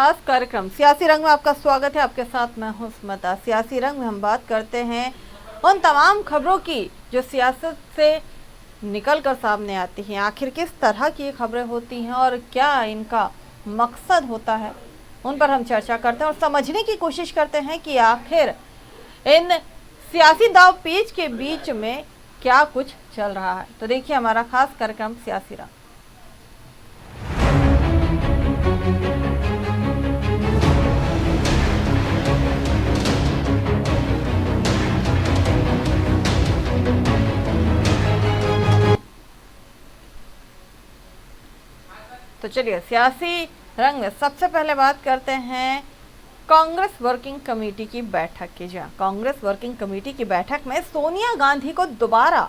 खास कार्यक्रम सियासी रंग में आपका स्वागत है। आपके साथ मैं हूं स्मिता। सियासी रंग में हम बात करते हैं उन तमाम खबरों की जो सियासत से निकलकर सामने आती हैं। आखिर किस तरह की खबरें होती हैं और क्या इनका मकसद होता है, उन पर हम चर्चा करते हैं और समझने की कोशिश करते हैं कि आखिर इन सियासी दाव पेच के बीच में क्या कुछ चल रहा है। तो देखिए हमारा खास कार्यक्रम सियासी रंग। तो चलिए सियासी रंग में सबसे पहले बात करते हैं कांग्रेस वर्किंग कमेटी की बैठक की। जहां कांग्रेस वर्किंग कमेटी की बैठक में सोनिया गांधी को दोबारा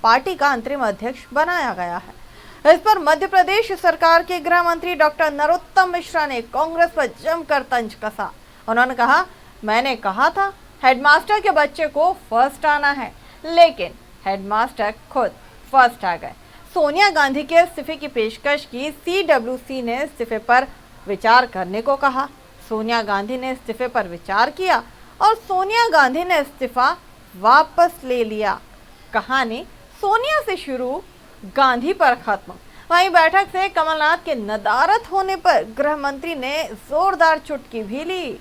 पार्टी का अंतरिम अध्यक्ष बनाया गया है। इस पर मध्य प्रदेश सरकार के गृह मंत्री डॉक्टर नरोत्तम मिश्रा ने कांग्रेस पर जमकर तंज कसा। उन्होंने कहा, मैंने कहा था हेडमास्टर के बच्चे को फर्स्ट आना है, लेकिन हेडमास्टर खुद फर्स्ट आ गए। सोनिया गांधी के इस्तीफे की पेशकश की। CWC ने इस्तीफे पर विचार करने को कहा। सोनिया गांधी ने इस्तीफे पर विचार किया और सोनिया गांधी ने इस्तीफा वापस ले लिया। कहानी सोनिया से शुरू, गांधी पर खत्म। वहीं बैठक से कमलनाथ के नदारद होने पर गृह मंत्री ने जोरदार चुटकी भी ली।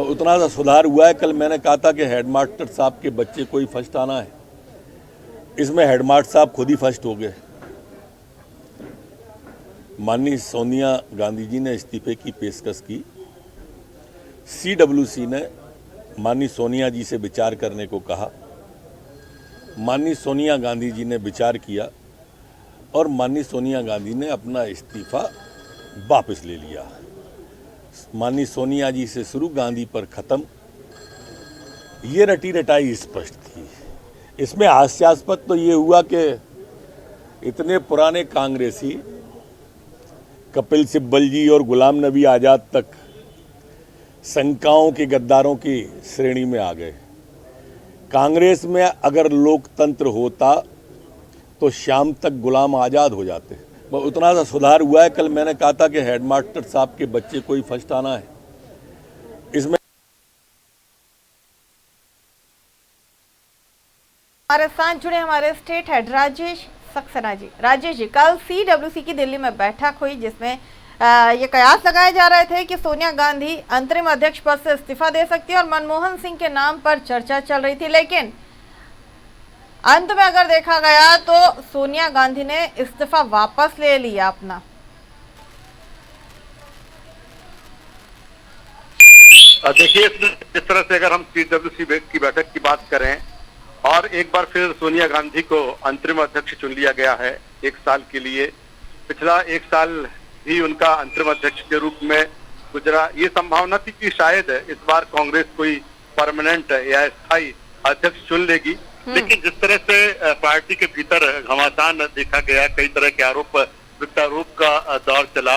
उतना सा सुधार हुआ है। कल मैंने कहा था कि हेडमास्टर साहब के बच्चे को ही फर्स्ट आना है, इसमें हेडमास्टर साहब खुद ही फर्स्ट हो गए। माननीय सोनिया गांधी जी ने इस्तीफे की पेशकश की। CWC ने माननीय सोनिया जी से विचार करने को कहा। माननीय सोनिया गांधी जी ने विचार किया और माननीय सोनिया गांधी ने अपना इस्तीफा वापस ले लिया। माननीय सोनिया जी से शुरू, गांधी पर खत्म। ये रटी रटाई स्पष्ट थी। इसमें हास्यास्पद तो ये हुआ कि इतने पुराने कांग्रेसी कपिल सिब्बल जी और गुलाम नबी आज़ाद तक शंकाओं के गद्दारों की श्रेणी में आ गए। कांग्रेस में अगर लोकतंत्र होता तो शाम तक गुलाम आज़ाद हो जाते। उतना सा सुधार हुआ है। कल मैंने कहा था कि हेडमास्टर साहब के बच्चे को ही फर्स्ट आना है, इसमें हमारे साथ जुड़े हमारे स्टेट हेड राजेश सक्सेना जी। राजेश जी, कल CWC की दिल्ली में बैठक हुई जिसमें ये कयास लगाए जा रहे थे कि सोनिया गांधी अंतरिम अध्यक्ष पद से इस्तीफा दे सकती है और मनमोहन सिंह के नाम पर चर्चा चल रही थी, लेकिन अंत में अगर देखा गया तो सोनिया गांधी ने इस्तीफा वापस ले लिया अपना। देखिए, इस तरह से अगर हम CWC की बैठक की बात करें और एक बार फिर सोनिया गांधी को अंतरिम अध्यक्ष चुन लिया गया है 1 साल के लिए। पिछला 1 साल ही उनका अंतरिम अध्यक्ष के रूप में गुजरा। ये संभावना थी कि शायद इस बार कांग्रेस कोई परमानेंट या स्थायी अध्यक्ष चुन लेगी, लेकिन जिस तरह से पार्टी के भीतर घमासान देखा गया, कई तरह के आरोप प्रत्यारोप का दौर चला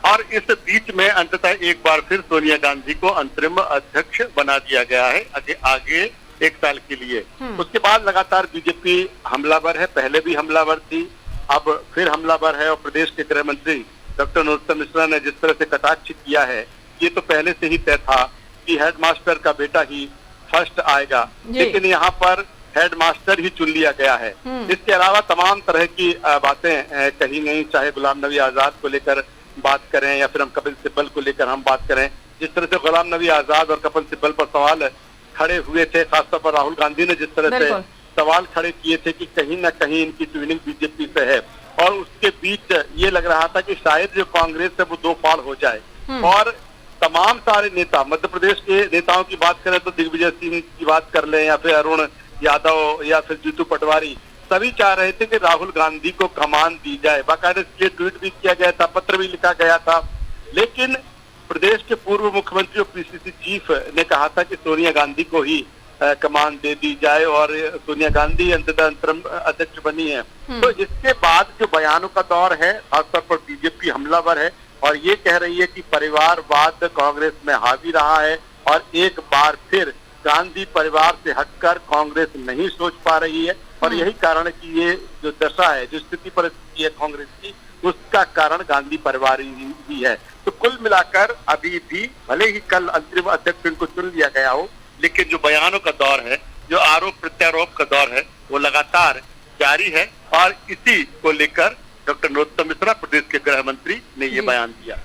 और इस बीच में अंततः एक बार फिर सोनिया गांधी को अंतरिम अध्यक्ष बना दिया गया है आगे 1 साल के लिए। उसके बाद लगातार बीजेपी हमलावर है, पहले भी हमलावर थी, अब फिर हमलावर है और प्रदेश के गृह मंत्री डॉक्टर नरोत्तम मिश्रा ने जिस तरह से कटाक्ष किया है, ये तो पहले से ही तय था कि हेडमास्टर का बेटा ही फर्स्ट आएगा, लेकिन यहाँ पर हेडमास्टर ही चुन लिया गया है। इसके अलावा तमाम तरह की बातें कही गई, चाहे गुलाम नबी आजाद को लेकर बात करें या फिर हम कपिल सिब्बल को लेकर हम बात करें। जिस तरह से गुलाम नबी आजाद और कपिल सिब्बल पर सवाल खड़े हुए थे, खासतौर पर राहुल गांधी ने जिस तरह से सवाल खड़े किए थे कि कहीं ना कहीं इनकी ट्यूनिंग बीजेपी से है, और उसके बीच ये लग रहा था कि शायद जो कांग्रेस है वो 2 फाड़ हो जाए। और तमाम सारे नेता, मध्य प्रदेश के नेताओं की बात करें तो दिग्विजय सिंह की बात कर लें या फिर अरुण यादव या फिर जीतू पटवारी, सभी चाह रहे थे कि राहुल गांधी को कमान दी जाए। बाकायदा इसलिए ट्वीट भी किया गया था, पत्र भी लिखा गया था, लेकिन प्रदेश के पूर्व मुख्यमंत्री और PCC चीफ ने कहा था कि सोनिया गांधी को ही कमान दे दी जाए और सोनिया गांधी अंततः अंतरिम अध्यक्ष बनी है। तो इसके बाद जो बयानों का दौर है, खासतौर पर बीजेपी हमलावर है और ये कह रही है कि परिवारवाद कांग्रेस में हावी रहा है और एक बार फिर गांधी परिवार से हटकर कांग्रेस नहीं सोच पा रही है। और यही कारण है कि ये जो दशा है, जो स्थिति परिस्थिति है कांग्रेस की, उसका कारण गांधी परिवार ही है। तो कुल मिलाकर अभी भी भले ही कल अंतरिम अध्यक्ष इनको चुन लिया गया हो, लेकिन जो बयानों का दौर है, जो आरोप प्रत्यारोप का दौर है, वो लगातार जारी है। और इसी को लेकर डॉक्टर नरोत्तम मिश्रा, प्रदेश के गृह मंत्री, ने ये बयान दिया।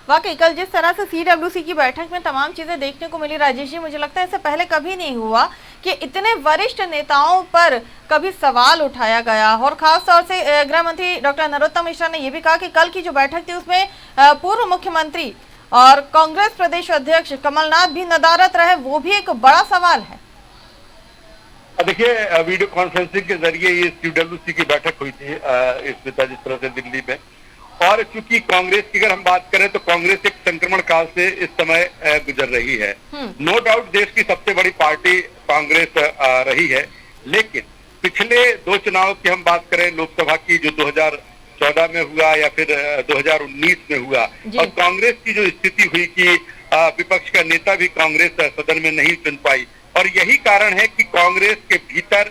वाकई कल जिस तरह से CWC की बैठक में तमाम चीजें देखने को मिली राजेश जी, मुझे लगता है इससे पहले कभी नहीं हुआ कि इतने वरिष्ठ नेताओं पर कभी सवाल उठाया गया। और खास तौर से गृह मंत्री डॉक्टर नरोत्तम मिश्रा ने यह भी कहा कि कल की जो बैठक थी उसमें पूर्व मुख्यमंत्री और कांग्रेस प्रदेश अध्यक्ष कमलनाथ भी नदारत रहे, वो भी एक बड़ा सवाल है। देखिए, वीडियो कॉन्फ्रेंसिंग के जरिए ये CWC की बैठक हुई थी इस जिस तरह से दिल्ली में। और चूंकि कांग्रेस की अगर हम बात करें तो कांग्रेस एक संक्रमण काल से इस समय गुजर रही है। नो डाउट देश की सबसे बड़ी पार्टी कांग्रेस रही है, लेकिन पिछले 2 चुनाव की हम बात करें, लोकसभा की जो 2014 में हुआ या फिर 2019 में हुआ, और कांग्रेस की जो स्थिति हुई कि विपक्ष का नेता भी कांग्रेस सदन में नहीं चुन पाई। और यही कारण है कि कांग्रेस के भीतर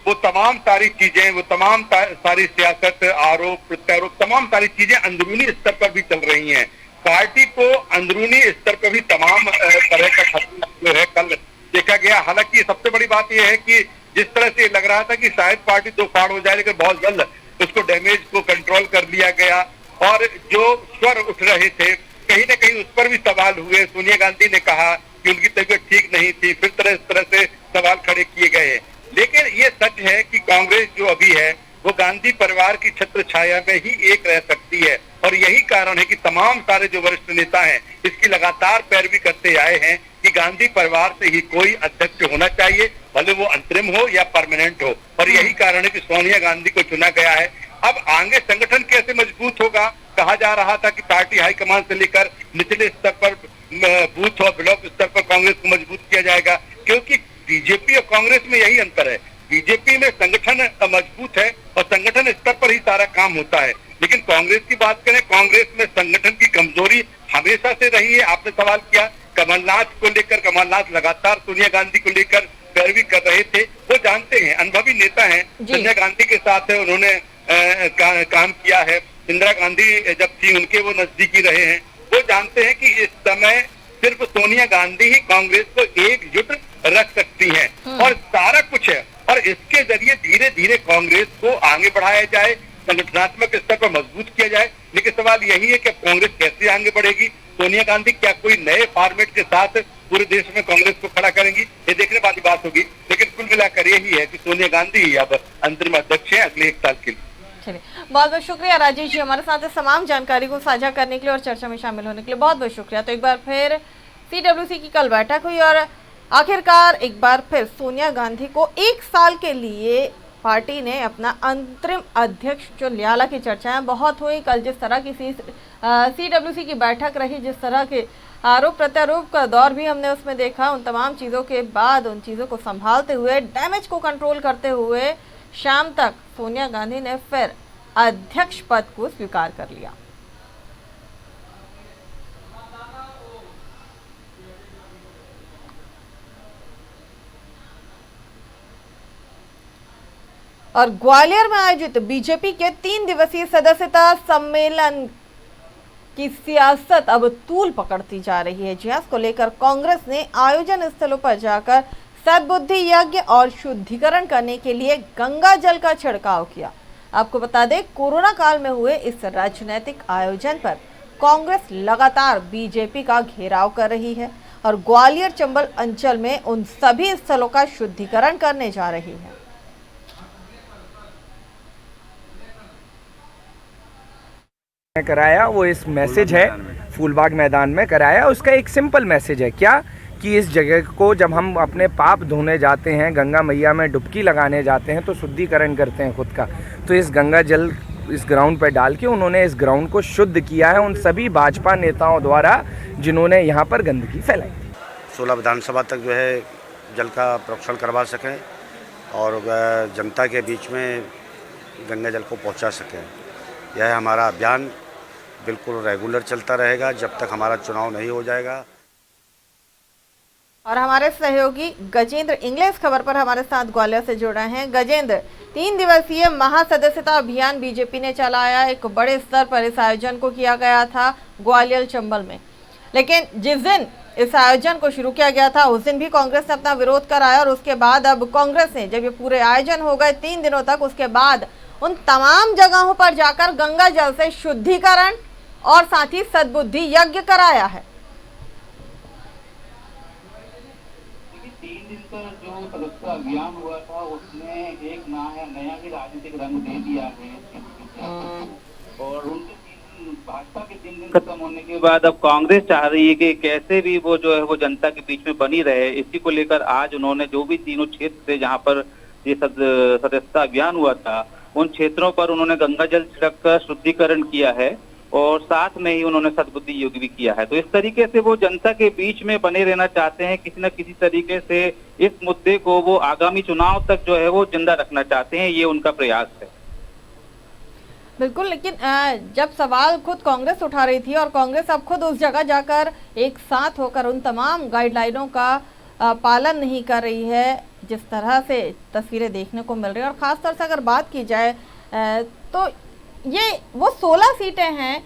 वो तमाम सारी चीजें, वो तमाम सारी सियासत, आरोप प्रत्यारोप, तमाम सारी चीजें अंदरूनी स्तर पर भी चल रही हैं। पार्टी को अंदरूनी स्तर पर भी तमाम तरह का खतरा जो है कल देखा गया। हालांकि सबसे बड़ी बात यह है कि जिस तरह से लग रहा था कि शायद पार्टी 2 फाड़ हो जाए, लेकिन बहुत जल्द उसको डैमेज को कंट्रोल कर लिया गया। और जो स्वर उठ रहे थे, कहीं न कहीं उस पर भी सवाल हुए। सोनिया गांधी ने कहा कि उनकी तबीयत ठीक नहीं थी, फिर तरह से सवाल खड़े किए गए। लेकिन ये सच है कि कांग्रेस जो अभी है वो गांधी परिवार की छत्र छाया में ही एक रह सकती है। और यही कारण है कि तमाम सारे जो वरिष्ठ नेता हैं इसकी लगातार पैरवी करते आए हैं कि गांधी परिवार से ही कोई अध्यक्ष होना चाहिए, भले वो अंतरिम हो या परमानेंट हो। और यही कारण है कि सोनिया गांधी को चुना गया है। अब आगे संगठन कैसे मजबूत होगा, कहा जा रहा था कि पार्टी हाईकमान से लेकर निचले स्तर पर, बूथ और ब्लॉक स्तर पर कांग्रेस को मजबूत किया जाएगा, क्योंकि बीजेपी और कांग्रेस में यही अंतर है। बीजेपी में संगठन मजबूत है और संगठन स्तर पर ही सारा काम होता है, लेकिन कांग्रेस की बात करें, कांग्रेस में संगठन की कमजोरी हमेशा से रही है। आपने सवाल किया कमलनाथ को लेकर, कमलनाथ लगातार सोनिया गांधी को लेकर पैरवी कर रहे थे। वो जानते हैं, अनुभवी नेता हैं, सोनिया गांधी के साथ उन्होंने काम किया है। इंदिरा गांधी जब थी उनके वो नजदीकी रहे हैं। वो जानते हैं कि इस समय सिर्फ सोनिया गांधी ही कांग्रेस को एकजुट रख सकती हैं और सारा कुछ है। और इसके जरिए धीरे धीरे कांग्रेस को आगे बढ़ाया जाए, संगठनात्मक स्तर पर मजबूत किया जाए। लेकिन सवाल यही है कि कांग्रेस कैसे आगे बढ़ेगी, सोनिया गांधी क्या कोई नए फॉर्मेट के साथ पूरे देश में कांग्रेस को खड़ा करेंगी, ये देखने वाली बात होगी। लेकिन कुल मिलाकर यही है कि सोनिया गांधी ही अब अंतरिम अध्यक्ष है अगले 1 साल के लिए। चलिए, बहुत बहुत शुक्रिया राजेश जी, हमारे साथ इस तमाम जानकारी को साझा करने के लिए और चर्चा में शामिल होने के लिए बहुत बहुत शुक्रिया। तो एक बार फिर CWC की कल बैठक हुई और आखिरकार एक बार फिर सोनिया गांधी को 1 साल के लिए पार्टी ने अपना अंतरिम अध्यक्ष चुन लिया। हालांकि चर्चाएं बहुत हुई कल, जिस तरह की CWC की बैठक रही, जिस तरह के आरोप प्रत्यारोप का दौर भी हमने उसमें देखा। उन तमाम चीज़ों के बाद उन चीज़ों को संभालते हुए, डैमेज को कंट्रोल करते हुए शाम तक सोनिया गांधी ने फिर अध्यक्ष पद को स्वीकार कर लिया। और ग्वालियर में आयोजित बीजेपी के 3 दिवसीय सदस्यता सम्मेलन की सियासत अब तूल पकड़ती जा रही है। जिसको लेकर कांग्रेस ने आयोजन स्थलों पर जाकर सद्बुद्धि यज्ञ और शुद्धिकरण करने के लिए गंगा जल का छिड़काव किया। आपको बता दें, कोरोना काल में हुए इस राजनीतिक आयोजन पर कांग्रेस लगातार बीजेपी का घेराव कर रही है और ग्वालियर चंबल अंचल में उन सभी स्थलों का शुद्धिकरण करने जा रही है। कराया वो इस मैसेज है, फूलबाग मैदान में कराया। उसका एक सिंपल मैसेज है क्या कि इस जगह को जब हम अपने पाप धोने जाते हैं, गंगा मैया में डुबकी लगाने जाते हैं, तो शुद्धिकरण करते हैं खुद का। तो इस गंगा जल इस ग्राउंड पर डाल के उन्होंने इस ग्राउंड को शुद्ध किया है उन सभी भाजपा नेताओं द्वारा जिन्होंने यहाँ पर गंदगी फैलाई। 16 विधानसभा तक जो है जल का प्रोक्षण करवा सकें और जनता के बीच में गंगा जल को पहुँचा सकें। यह हमारा अभियान बिल्कुल रेगुलर चलता रहेगा जब तक हमारा चुनाव नहीं हो जाएगा। और हमारे सहयोगी गजेंद्र इंग्लिश खबर पर हमारे साथ ग्वालियर से जुड़ रहे हैं। गजेंद्र, 3 दिवसीय महासदस्यता अभियान बीजेपी ने चलाया। एक बड़े स्तर पर इस आयोजन को किया गया था ग्वालियर चंबल में, लेकिन जिस दिन इस आयोजन को शुरू किया गया था उस दिन भी कांग्रेस ने अपना विरोध कराया और उसके बाद अब कांग्रेस ने, जब ये पूरे आयोजन हो गए 3 दिनों तक, उसके बाद उन तमाम जगहों पर जाकर गंगा जल से शुद्धिकरण और साथ ही सद्बुद्धि यज्ञ कराया है। 3 दिन का जो सदस्यता अभियान हुआ था उसने एक नया ही राजनीतिक रंग दे दिया है और उनके भाजपा के 3 दिन खत्म होने के बाद अब कांग्रेस चाह रही है कि कैसे भी वो जो है वो जनता के बीच में बनी रहे। इसी को लेकर आज उन्होंने जो भी तीनों क्षेत्र थे जहां पर ये सदस्यता अभियान हुआ था उन क्षेत्रों पर उन्होंने गंगा जल छिड़क कर शुद्धिकरण किया है और साथ में ही उन्होंने सद्बुद्धि योग भी किया है। तो इस तरीके से वो जनता के बीच में बने रहना चाहते हैं, किसी न किसी तरीके से इस मुद्दे को वो आगामी चुनाव तक जो है वो जिंदा रखना चाहते हैं, ये उनका प्रयास है। बिल्कुल, लेकिन जब सवाल खुद कांग्रेस उठा रही थी और कांग्रेस अब खुद उस जगह जाकर एक साथ होकर उन तमाम गाइडलाइनों का पालन नहीं कर रही है, जिस तरह से तस्वीरें देखने को मिल रही है, और ख़ासतौर से अगर बात की जाए तो ये वो 16 सीटें हैं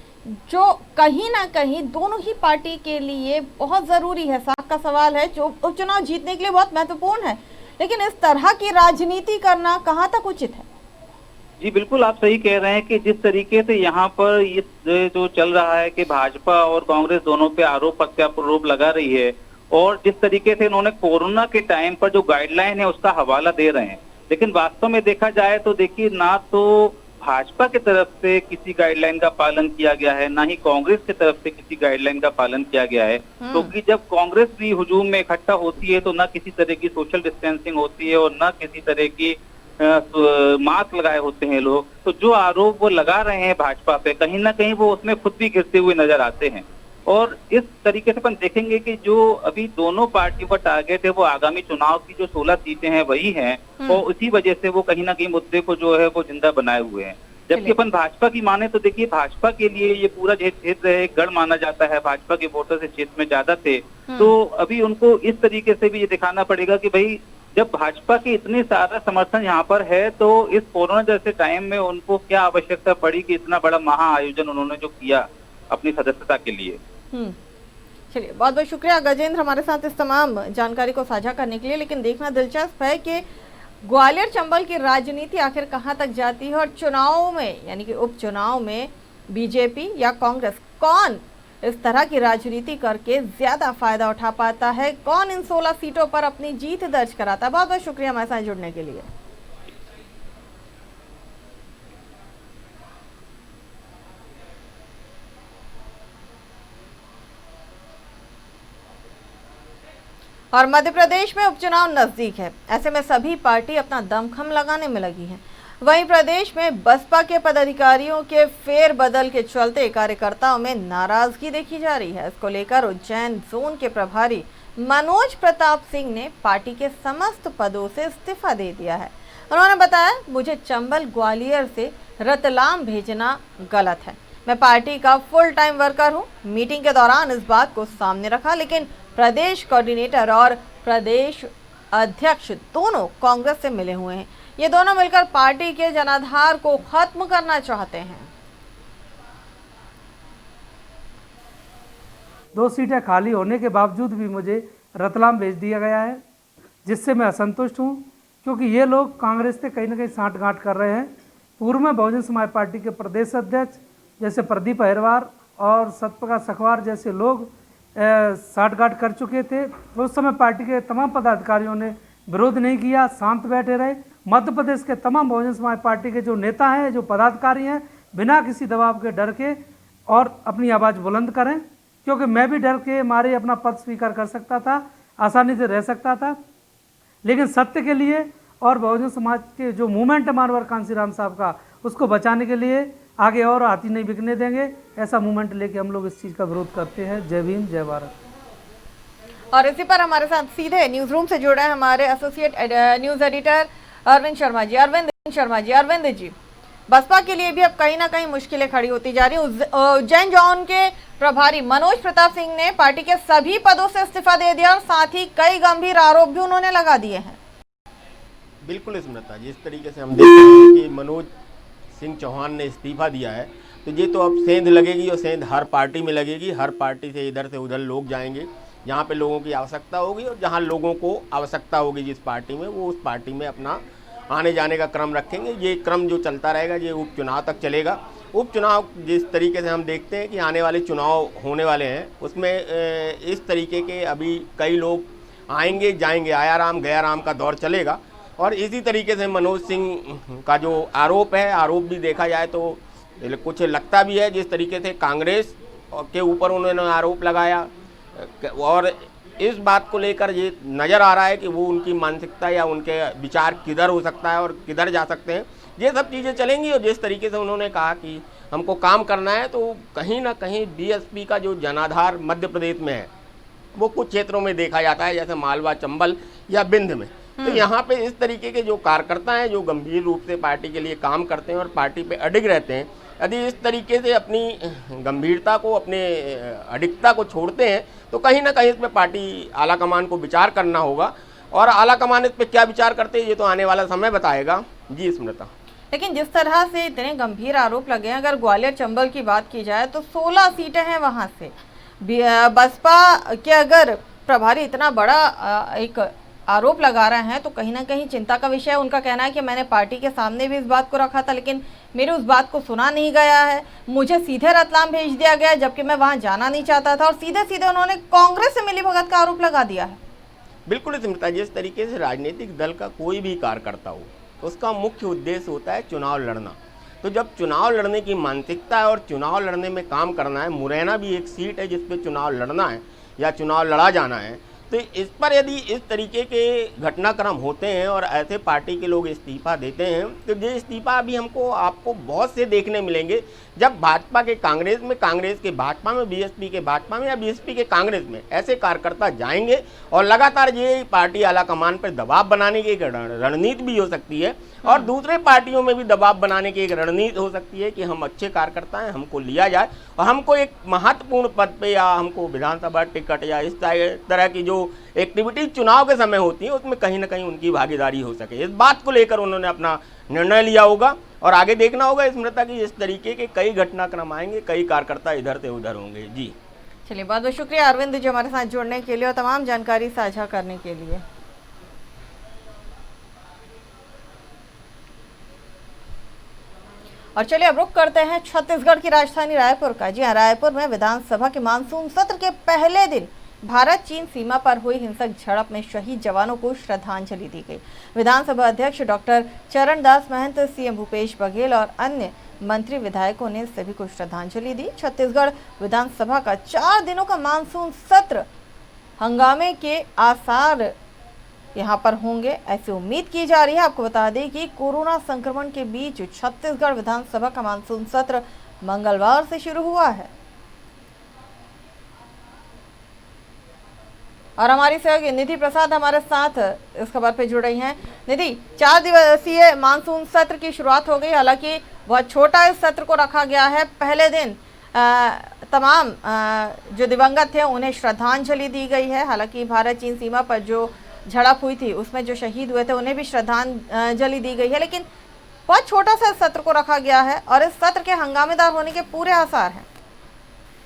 जो कहीं ना कहीं दोनों ही पार्टी के लिए बहुत ज़रूरी है। साख का सवाल है जो उपचुनाव जीतने के लिए बहुत महत्वपूर्ण है, लेकिन इस तरह की राजनीति करना कहाँ तक उचित है? जी बिल्कुल, आप सही कह रहे हैं कि जिस तरीके से यहाँ पर ये जो चल रहा है कि भाजपा और कांग्रेस दोनों पे आरोप प्रत्यारोप लगा रही है और जिस तरीके से इन्होंने कोरोना के टाइम पर जो गाइडलाइन है उसका हवाला दे रहे हैं, लेकिन वास्तव में देखा जाए तो देखिए ना तो भाजपा की तरफ से किसी गाइडलाइन का पालन किया गया है, ना ही कांग्रेस की तरफ से किसी गाइडलाइन का पालन किया गया है। क्योंकि जब कांग्रेस भी हुजूम में इकट्ठा होती है तो ना किसी तरह की सोशल डिस्टेंसिंग होती है और ना किसी तरह की मास्क लगाए होते हैं लोग। तो जो आरोप वो लगा रहे हैं भाजपा पे, कहीं ना कहीं वो उसमें खुद भी गिरते हुए नजर आते हैं। और इस तरीके से अपन देखेंगे कि जो अभी दोनों पार्टियों का टारगेट है वो आगामी चुनाव की जो 16 सीटें हैं वही हैं और उसी वजह से वो कहीं ना कहीं मुद्दे को जो है वो जिंदा बनाए हुए हैं। जबकि अपन भाजपा की माने तो देखिए भाजपा के लिए ये पूरा क्षेत्र है गढ़ माना जाता है, भाजपा के वोटर इस क्षेत्र में ज्यादा थे। तो अभी उनको इस तरीके से भी ये दिखाना पड़ेगा कि भाई जब भाजपा के इतने सारा समर्थन यहाँ पर है तो इस कोरोना जैसे टाइम में उनको क्या आवश्यकता पड़ी कि इतना बड़ा महा आयोजन उन्होंने जो किया अपनी सदस्यता के लिए। चलिए, बहुत बहुत शुक्रिया गजेंद्र हमारे साथ इस तमाम जानकारी को साझा करने के लिए। लेकिन देखना दिलचस्प है कि ग्वालियर चंबल की राजनीति आखिर कहां तक जाती है और चुनाव में, यानी कि उपचुनाव में बीजेपी या कांग्रेस, कौन इस तरह की राजनीति करके ज्यादा फायदा उठा पाता है, कौन इन 16 सीटों पर अपनी जीत दर्ज कराता है। बहुत बहुत शुक्रिया हमारे साथ जुड़ने के लिए। और मध्य प्रदेश में उपचुनाव नजदीक है, ऐसे में सभी पार्टी अपना दमखम लगाने में लगी है। वहीं प्रदेश में बसपा के पदाधिकारियों के फेरबदल के चलते कार्यकर्ताओं में नाराजगी देखी जा रही है। इसको लेकर उज्जैन जोन के प्रभारी मनोज प्रताप सिंह ने पार्टी के समस्त पदों से इस्तीफा दे दिया है। उन्होंने बताया, मुझे चंबल ग्वालियर से रतलाम भेजना गलत है। मैं पार्टी का फुल टाइम वर्कर हूँ। मीटिंग के दौरान इस बात को सामने रखा, लेकिन प्रदेश कोऑर्डिनेटर और प्रदेश अध्यक्ष दोनों कांग्रेस से मिले हुए हैं। ये दोनों मिलकर पार्टी के जनाधार को खत्म करना चाहते हैं। 2 सीटें खाली होने के बावजूद भी मुझे रतलाम भेज दिया गया है, जिससे मैं असंतुष्ट हूं, क्योंकि ये लोग कांग्रेस से कहीं ना कहीं साठगांठ कर रहे हैं। पूर्व में बहुजन समाज पार्टी के प्रदेश अध्यक्ष जैसे प्रदीप अहिरवार और सतप्रकाश सखवार जैसे लोग साठगांठ कर चुके थे। उस समय पार्टी के तमाम पदाधिकारियों ने विरोध नहीं किया, शांत बैठे रहे। मध्य प्रदेश के तमाम बहुजन समाज पार्टी के जो नेता हैं, जो पदाधिकारी हैं, बिना किसी दबाव के डर के और अपनी आवाज़ बुलंद करें, क्योंकि मैं भी डर के मारे अपना पद स्वीकार कर सकता था, आसानी से रह सकता था, लेकिन सत्य के लिए और बहुजन समाज के जो मूवमेंट है मानवर कांसीराम साहब का, उसको बचाने के लिए आगे और हाथी नहीं बिकने देंगे। ऐसा मूवमेंट लेके हम लोग इस चीज़ का विरोध करते हैं। जय भीम, जय भारत। और इसी पर हमारे साथ सीधे न्यूज रूम से जुड़े हैं हमारे associate news editor Arvind Sharma ji. Arvind ji, Baspa के लिए भी अब कहीं ना कहीं मुश्किलें खड़ी होती जा रही। उज्जैन जोन के प्रभारी मनोज प्रताप सिंह ने पार्टी के सभी पदों से इस्तीफा दे दिया और साथ ही कई गंभीर आरोप भी उन्होंने लगा दिए हैं। बिल्कुल स्मृता, जिस तरीके से हम देख रहे हैं कि मनोज सिंह चौहान ने इस्तीफा दिया है, तो ये तो अब सेंध लगेगी और सेंध हर पार्टी में लगेगी। हर पार्टी से इधर से उधर लोग जाएंगे जहाँ पे लोगों की आवश्यकता होगी, और जहाँ लोगों को आवश्यकता होगी जिस पार्टी में, वो उस पार्टी में अपना आने जाने का क्रम रखेंगे। ये क्रम जो चलता रहेगा ये उपचुनाव तक चलेगा। उपचुनाव जिस तरीके से हम देखते हैं कि आने वाले चुनाव होने वाले हैं, उसमें इस तरीके के अभी कई लोग आएंगे जाएंगे, आया राम गया राम का दौर चलेगा। और इसी तरीके से मनोज सिंह का जो आरोप है, आरोप भी देखा जाए तो कुछ लगता भी है। जिस तरीके से कांग्रेस के ऊपर उन्होंने आरोप लगाया, और इस बात को लेकर ये नज़र आ रहा है कि वो उनकी मानसिकता या उनके विचार किधर हो सकता है और किधर जा सकते हैं, ये सब चीज़ें चलेंगी। और जिस तरीके से उन्होंने कहा कि हमको काम करना है, तो कहीं ना कहीं बीएसपी का जो जनाधार मध्य प्रदेश में है, वो कुछ क्षेत्रों में देखा जाता है, जैसे मालवा, चंबल या बिंद में। तो यहाँ पे इस तरीके के जो कार्यकर्ता हैं, जो गंभीर रूप से पार्टी के लिए काम करते हैं और पार्टी पे अडिग रहते हैं, यदि इस तरीके से अपनी गंभीरता को, अपने अडिगता को छोड़ते हैं, तो कहीं ना कहीं इसमें पार्टी आला कमान को विचार करना होगा। और आला कमान इस पर क्या विचार करते हैं, ये तो आने वाला समय बताएगा। जी स्मृता, लेकिन जिस तरह से इतने गंभीर आरोप लगे हैं, अगर ग्वालियर चंबल की बात की जाए तो 16 सीटें हैं वहां से। बसपा के अगर प्रभारी इतना बड़ा एक आरोप लगा रहे हैं तो कहीं ना कहीं चिंता का विषय है। उनका कहना है कि मैंने पार्टी के सामने भी इस बात को रखा था, लेकिन मेरे उस बात को सुना नहीं गया है। मुझे सीधे रतलाम भेज दिया गया, जबकि मैं वहां जाना नहीं चाहता था। और सीधे सीधे उन्होंने कांग्रेस से मिलीभगत का आरोप लगा दिया है। बिल्कुल स्मृता, जिस तरीके से राजनीतिक दल का कोई भी कार्यकर्ता हो, उसका मुख्य उद्देश्य होता है चुनाव लड़ना। तो जब चुनाव लड़ने की मानसिकता है और चुनाव लड़ने में काम करना है, मुरैना भी एक सीट है जिस पे चुनाव लड़ना है या चुनाव लड़ा जाना है, तो इस पर यदि इस तरीके के घटनाक्रम होते हैं और ऐसे पार्टी के लोग इस्तीफा देते हैं, तो ये इस्तीफा अभी आपको बहुत से देखने मिलेंगे। जब भाजपा के कांग्रेस में, कांग्रेस के भाजपा में, बीएसपी के भाजपा में या बीएसपी के कांग्रेस में ऐसे कार्यकर्ता जाएंगे और लगातार ये पार्टी आला कमान पर दबाव बनाने की एक रणनीति भी हो सकती है, और दूसरे पार्टियों में भी दबाव बनाने की एक रणनीति हो सकती है कि हम अच्छे कार्यकर्ता हैं, हमको लिया जाए और हमको एक महत्वपूर्ण पद पे, या हमको विधानसभा टिकट, या इस तरह की जो एक्टिविटी चुनाव के समय होती है, उसमें कहीं ना कहीं उनकी भागीदारी हो सके। इस बात को लेकर उन्होंने अपना निर्णय लिया होगा। और आगे देखना होगा स्मृता की इस तरीके के कई घटनाक्रम आएंगे, कई कार्यकर्ता इधर से उधर होंगे। जी चलिए, बहुत बहुत शुक्रिया अरविंद जी हमारे साथ जुड़ने के लिए और तमाम जानकारी साझा करने के लिए। और चलिए अब रुक करते हैं छत्तीसगढ़ की राजधानी रायपुर का। जी हाँ, रायपुर में विधानसभा के मानसून सत्र के पहले दिन भारत चीन सीमा पर हुई हिंसक झड़प में शहीद जवानों को श्रद्धांजलि दी गई। विधानसभा अध्यक्ष डॉक्टर चरणदास महंत, सीएम भूपेश बघेल और अन्य मंत्री विधायकों ने सभी को श्रद्धांजलि दी। छत्तीसगढ़ विधानसभा का 4 दिनों का मानसून सत्र हंगामे के आसार यहां पर होंगे, ऐसी उम्मीद की जा रही है। आपको बता दें कि कोरोना संक्रमण के बीच छत्तीसगढ़ विधानसभा का मानसून सत्र मंगलवार से शुरू हुआ है। और हमारी सहयोगी निधि प्रसाद हमारे साथ इस खबर पे जुड़ रही हैं। निधि, 4 दिवसीय मानसून सत्र की शुरुआत हो गई। हालांकि बहुत छोटा इस सत्र को रखा गया है। पहले दिन तमाम जो दिवंगत थे उन्हें श्रद्धांजलि दी गई है। हालांकि भारत चीन सीमा पर जो झड़प हुई थी उसमें जो शहीद हुए थे उन्हें भी श्रद्धांजलि दी गई है, लेकिन बहुत छोटा सा इस सत्र को रखा गया है और इस सत्र के हंगामेदार होने के पूरे आसार हैं।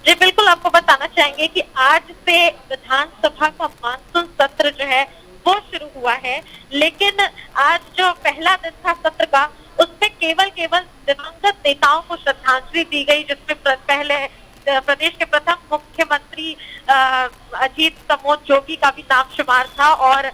जी बिल्कुल, आपको बताना चाहेंगे कि आज से विधानसभा का मानसून सत्र जो है वो शुरू हुआ है, लेकिन आज जो पहला दिन था सत्र का उसमें केवल दिवंगत नेताओं को श्रद्धांजलि दी गई, जिसमें पहले प्रदेश के प्रथम मुख्यमंत्री अजीत प्रमोद जोगी का भी नाम शुमार था और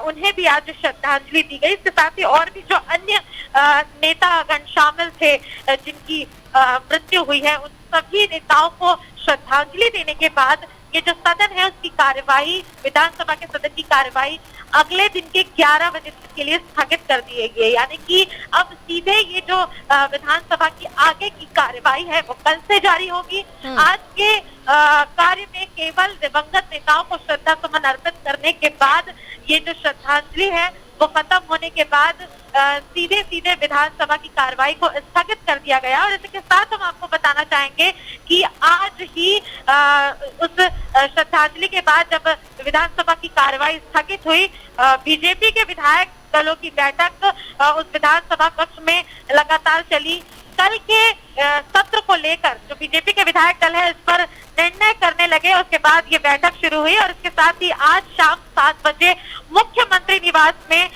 उन्हें भी आज श्रद्धांजलि दी गई। इसके साथ ही और भी जो अन्य नेतागण शामिल थे जिनकी मृत्यु हुई है, उन सभी नेताओं को श्रद्धांजलि देने के बाद ये जो सदन है उसकी कार्यवाही, विधानसभा के सदन की कार्यवाही अगले दिन के 11 बजे तक के लिए स्थगित कर दी गई है। यानी कि अब सीधे ये जो विधानसभा की आगे की कार्यवाही है वो कल से जारी होगी। आज के कार्य में केवल दिवंगत नेताओं को श्रद्धा सुमन अर्पित करने के बाद ये जो श्रद्धांजलि है वो खत्म होने के बाद सीधे सीधे विधानसभा की कार्रवाई को स्थगित कर दिया गया। और इसके साथ हम आपको बताना चाहेंगे कि आज ही उस श्रद्धांजलि के बाद जब विधानसभा की कार्रवाई स्थगित हुई, बीजेपी के विधायक दलों की बैठक उस विधानसभा कक्ष में लगातार चली। कल के सत्र को लेकर जो बीजेपी के विधायक दल है इस पर निर्णय करने लगे, उसके बाद ये बैठक शुरू हुई। और इसके साथ ही आज शाम 7 बजे मुख्यमंत्री निवास में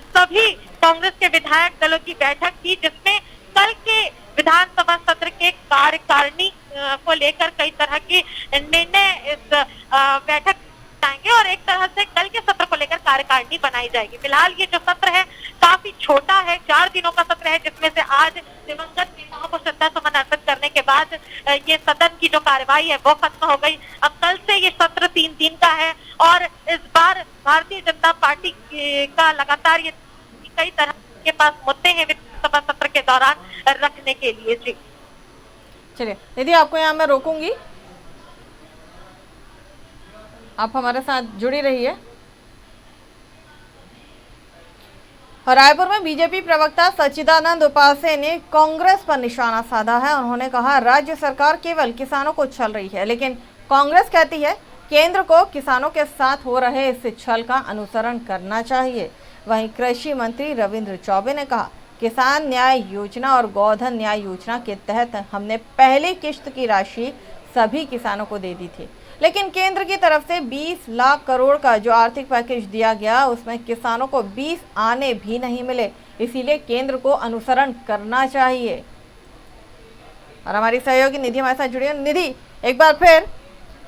सभी कांग्रेस के विधायक दलों की बैठक थी, जिसमें कल के विधानसभा सत्र के कार्यकारिणी को लेकर कई तरह के निर्णय इस बैठक आएंगे और एक तरह से कल के सत्र को लेकर कार्यकारिणी बनाई जाएगी। फिलहाल ये जो सत्र है काफी छोटा है, 4 दिनों का सत्र है, जिसमें से आज दिवंगत नेताओं को श्रद्धा सुमन अर्पित करने के बाद ये सदन की जो कार्यवाही है वो खत्म हो गई। अब कल से ये सत्र 3 दिन का है और इस बार भारतीय जनता पार्टी का लगातार ये कई तरह के पास मुद्दे हैं विधानसभा सत्र के दौरान रखने के लिए। जी चलिए निधि, आपको यहाँ मैं रोकूंगी, आप हमारे साथ जुड़ी रहिए। रायपुर में बीजेपी प्रवक्ता सच्चिदानंद उपाध्याय ने कांग्रेस पर निशाना साधा है। उन्होंने कहा राज्य सरकार केवल किसानों को छल रही है, लेकिन कांग्रेस कहती है केंद्र को किसानों के साथ हो रहे इस छल का अनुसरण करना चाहिए। वहीं कृषि मंत्री रविंद्र चौबे ने कहा किसान न्याय योजना और गोधन न्याय योजना के तहत हमने पहली किश्त की राशि सभी किसानों को दे दी थी, लेकिन केंद्र की तरफ से 20 लाख करोड़ का जो आर्थिक पैकेज दिया गया उसमें किसानों को 20 आने भी नहीं मिले, इसीलिए केंद्र को अनुसरण करना चाहिए। और हमारी सहयोगी निधि हमारे साथ जुड़ी है। निधि, एक बार फिर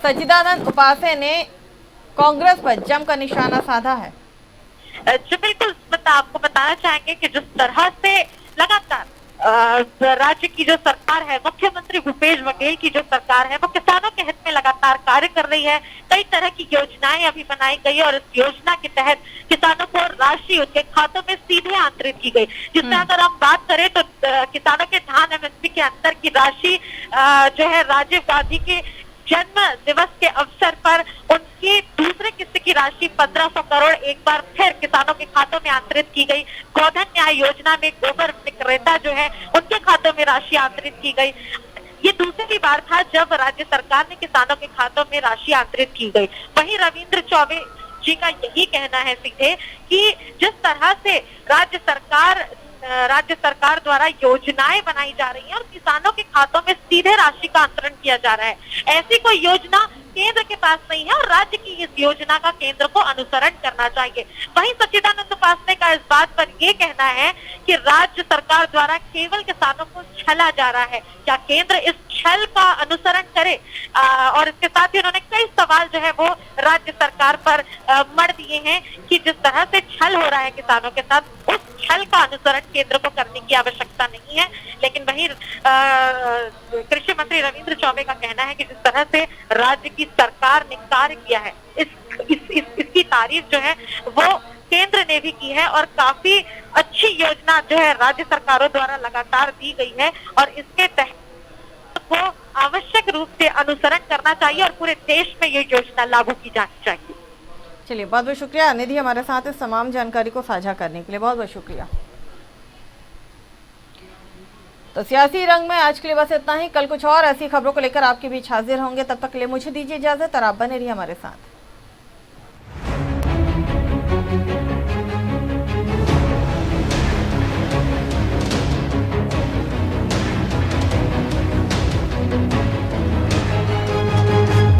सच्चिदानंद उपाध्याय ने कांग्रेस पर जमकर निशाना साधा है। जी बिल्कुल, आपको बताना चाहेंगे कि जिस तरह से लगातार राज्य की जो सरकार है, मुख्यमंत्री भूपेश बघेल की जो सरकार है, वो किसानों के हित में लगातार कार्य कर रही है। कई तरह की योजनाएं अभी बनाई गई और इस योजना के तहत किसानों को राशि उनके खातों में सीधे अंतरित की गई। जिसमें अगर हम बात करें तो किसानों के धान एमएसपी के अंतर की राशि जो है राजीव गांधी के जन्म दिवस के अवसर पर उनकी दूसरे किस्त की राशि 1500 करोड़ एक बार फिर किसानों के खातों में अंतरित की गई। गोधन न्याय योजना में गोबर विक्रेता जो है उनके खातों में राशि अंतरित की गई। ये दूसरी बार था जब राज्य सरकार ने किसानों के खातों में राशि अंतरित की गई। वहीं रविंद्र चौबे जी का यही कहना है सीधे कि जिस तरह से राज्य सरकार द्वारा योजनाएं बनाई जा रही हैं और किसानों के खातों में सीधे राशि का अंतरण किया जा रहा है, ऐसी कोई योजना केंद्र के पास नहीं है और राज्य की इस योजना का केंद्र को अनुसरण करना चाहिए। वहीं सच्चिदानंद उपाध्याय का इस बात पर यह कहना है कि राज्य सरकार द्वारा केवल किसानों को छला जा रहा है, क्या केंद्र इस छल का अनुसरण करे? और इसके साथ ही उन्होंने कई सवाल जो है वो राज्य सरकार पर मढ़ दिए हैं कि जिस तरह से छल हो रहा है किसानों के साथ, उस छल का अनुसरण केंद्र को करने की आवश्यकता नहीं है। लेकिन वहीं कृषि मंत्री रविंद्र चौबे का कहना है कि जिस तरह से राज्य की सरकार ने कार्य किया है, इसकी तारीफ जो है वो केंद्र ने भी की है और काफी अच्छी योजना जो है राज्य सरकारों द्वारा लगातार दी गई है और इसके तहत को आवश्यक रूप से अनुसरण करना चाहिए और पूरे देश में ये योजना लागू की जानी चाहिए। चलिए, बहुत बहुत शुक्रिया निधि, हमारे साथ इस तमाम जानकारी को साझा करने के लिए बहुत बहुत शुक्रिया। तो सियासी रंग में आज के लिए बस इतना ही। कल कुछ और ऐसी खबरों को लेकर आपके बीच हाजिर होंगे, तब तक के लिए मुझे दीजिए इजाजत और आप बने रहिए हमारे साथ।